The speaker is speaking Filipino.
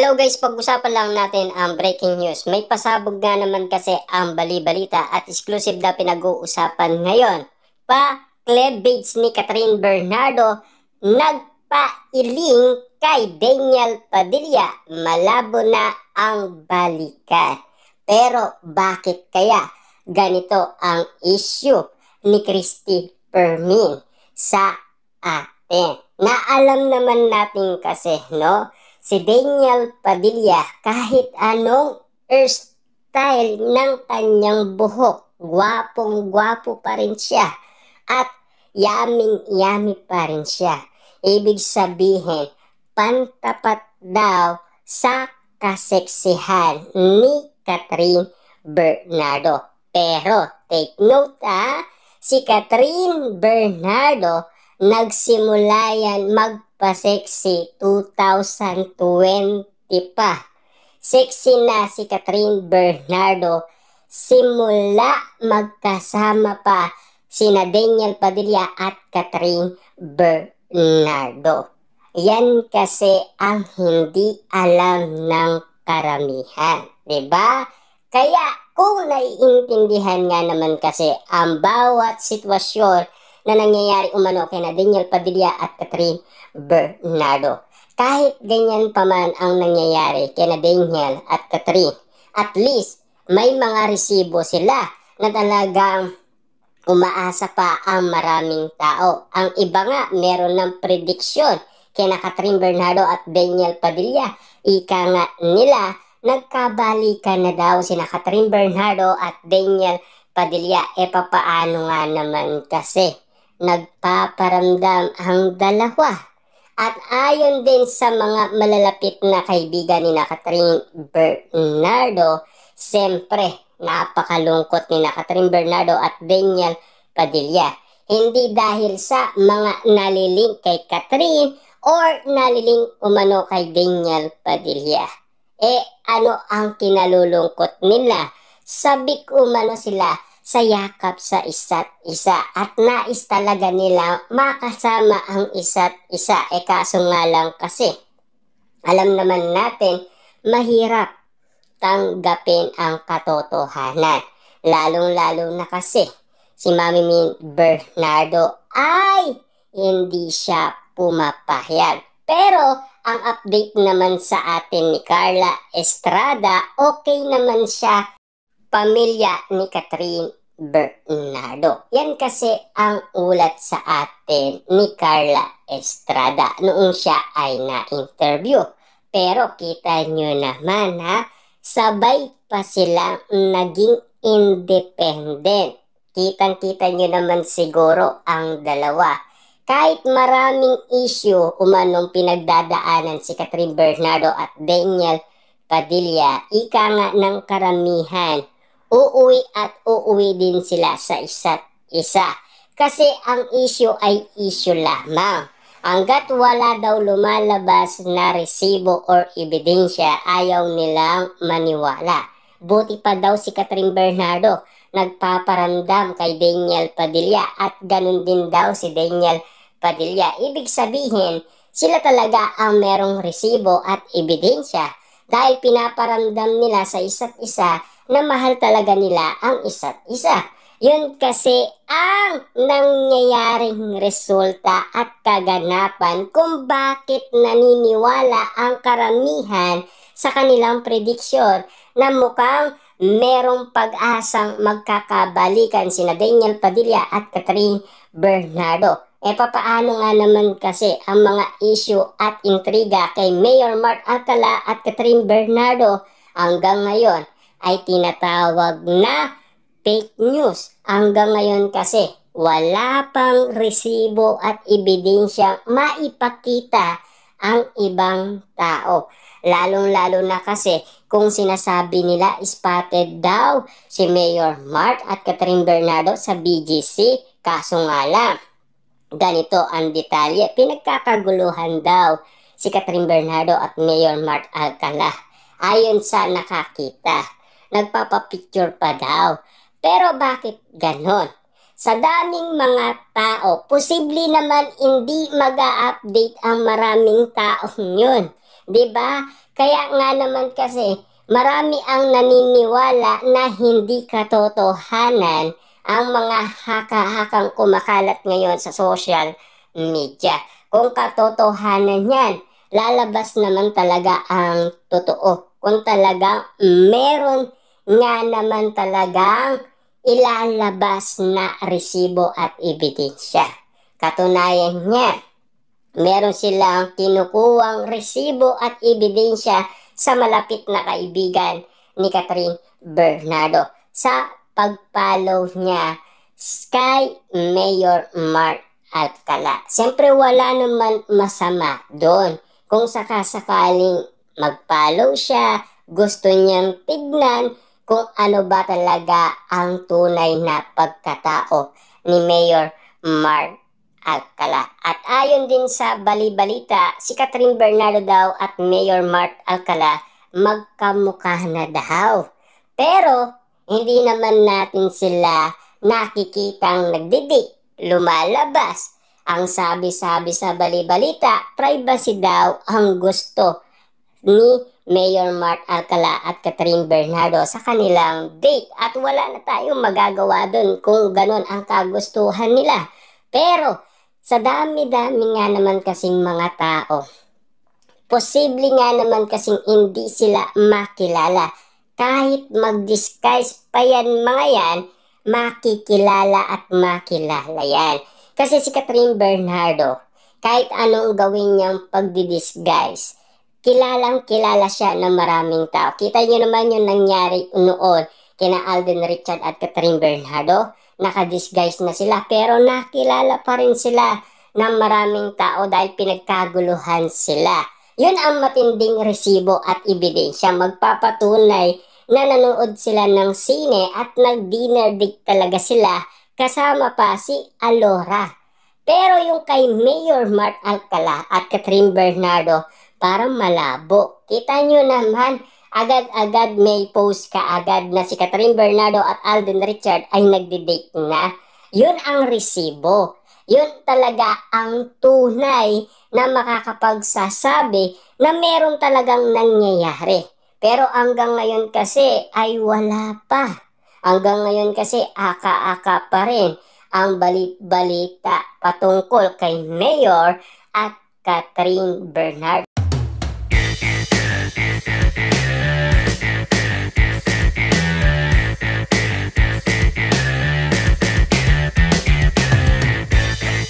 Hello guys, pag-usapan lang natin ang breaking news. May pasabog nga naman kasi ang bali-balita at exclusive na pinag-uusapan ngayon. Pa-cleavage ni Catherine Bernardo nagpailing kay Daniel Padilla. Malabo na ang balikan. Pero bakit kaya ganito ang issue ni Christy Fermin sa atin? Na alam naman natin kasi, no? Si Daniel Padilla, kahit anong hairstyle ng kanyang buhok, gwapong-gwapo pa rin siya at yaming-yami pa rin siya. Ibig sabihin, pantapat daw sa kaseksihan ni Catherine Bernardo. Pero, take note si Catherine Bernardo nagsimula yan magpa-sexy 2020 pa. Sexy na si Catherine Bernardo simula magkasama pa sina Daniel Padilla at Catherine Bernardo. Yan kasi ang hindi alam ng karamihan, 'di ba? Kaya kung naiintindihan nga naman kasi ang bawat sitwasyon na nangyayari umano kay na Daniel Padilla at Catherine Bernardo. Kahit ganyan pa man ang nangyayari kay na Daniel at Catherine, at least may mga resibo sila na talagang umaasa pa ang maraming tao. Ang iba nga meron ng prediksyon kay na Catherine Bernardo at Daniel Padilla. Ika nga nila nagkabalikan na daw sina Catherine Bernardo at Daniel Padilla. Papaano nga naman kasi nagpaparamdam ang dalawa. At ayon din sa mga malalapit na kaibigan ni na Catherine Bernardo, siyempre napakalungkot ni na Catherine Bernardo at Daniel Padilla. Hindi dahil sa mga naliling kay Catherine or naliling umano kay Daniel Padilla. Ano ang kinalulungkot nila? Sabik umano sila sa yakap sa isa't isa at nais talaga nila makasama ang isa't isa. Kaso nga lang kasi alam naman natin mahirap tanggapin ang katotohanan. Lalong-lalo na kasi si Mami Min Bernardo ay hindi siya pumapahayag. Pero ang update naman sa atin ni Carla Estrada, okay naman siya pamilya ni Catherine Bernardo. Yan kasi ang ulat sa atin ni Carla Estrada noong siya ay na-interview. Pero kita nyo naman sabay pa silang naging independent. Kitang-kita nyo naman siguro ang dalawa. Kahit maraming issue umanong pinagdadaanan si Catherine Bernardo at Daniel Padilla, ika nga ng karamihan, uuwi at uuwi din sila sa isa't isa. Kasi ang issue ay issue lamang. Hanggat wala daw lumalabas na resibo or ebidensya, ayaw nilang maniwala. Buti pa daw si Catherine Bernardo nagpaparamdam kay Daniel Padilla at ganun din daw si Daniel Padilla. Ibig sabihin, sila talaga ang merong resibo at ebidensya dahil pinaparamdam nila sa isa't isa na mahal talaga nila ang isa't isa. Yun kasi ang nangyayaring resulta at kaganapan kung bakit naniniwala ang karamihan sa kanilang prediksyon na mukhang merong pag-asang magkakabalikan sina Daniel Padilla at Catherine Bernardo. Papaano nga naman kasi ang mga issue at intriga kay Mayor Mark Alcala at Catherine Bernardo hanggang ngayon ay tinatawag na fake news. Hanggang ngayon kasi wala pang resibo at ebidensyang maipakita ang ibang tao. Lalong-lalo na kasi kung sinasabi nila spotted daw si Mayor Mark at Catherine Bernardo sa BGC. Kaso nga lang, ganito ang detalye. Pinagkakaguluhan daw si Catherine Bernardo at Mayor Mark Alcala. Ayon sa nakakita, nagpapapicture pa daw. Pero bakit ganon? Sa daming mga tao, posible naman hindi mag-a-update ang maraming taong yun. 'Di ba? Kaya nga naman kasi marami ang naniniwala na hindi katotohanan ang mga haka-hakang kumakalat ngayon sa social media. Kung katotohanan yan, lalabas naman talaga ang totoo. Kung talagang meron nga naman talagang ilalabas na resibo at ebidensya. Katunayan niya, meron silang kinukuwang resibo at ebidensya sa malapit na kaibigan ni Catherine Bernardo sa pag-follow niya kay Mayor Mark Alcala. Siyempre wala naman masama doon. Kung sakasakaling mag-follow siya, gusto niyang tignan kung ano ba talaga ang tunay na pagkatao ni Mayor Mark Alcala. At ayon din sa bali-balita, si Catherine Bernardo daw at Mayor Mark Alcala magkamukha na daw. Pero hindi naman natin sila nakikitang nagdidi, lumalabas. Ang sabi-sabi sa bali-balita, privacy daw ang gusto ni Mayor Mark Alcala at Catherine Bernardo sa kanilang date. At wala na tayong magagawa dun kung ganun ang kagustuhan nila. Pero sa dami-dami nga naman kasing mga tao, posible nga naman kasing hindi sila makilala. Kahit mag-disguise pa yan mga yan, makikilala at makilala yan. Kasi si Catherine Bernardo, kahit anong gawin niyang pagdi-disguise, kilalang kilala siya ng maraming tao. Kita niyo naman yung nangyari noon kina Alden Richard at Catherine Bernardo. Nakadisguise na sila pero nakilala pa rin sila ng maraming tao dahil pinagkaguluhan sila. Yun ang matinding resibo at ebidensya magpapatunay na nanood sila ng sine at nag-dinner date talaga sila kasama pa si Alora. Pero yung kay Mayor Mark Alcala at Catherine Bernardo, parang malabo. Kita nyo naman, agad-agad may post ka agad na si Catherine Bernardo at Alden Richard ay nagde-date na. Yun ang resibo. Yun talaga ang tunay na makakapagsasabi na meron talagang nangyayari. Pero hanggang ngayon kasi ay wala pa. Hanggang ngayon kasi aka-aka pa rin ang balita patungkol kay Mayor at Catherine Bernardo.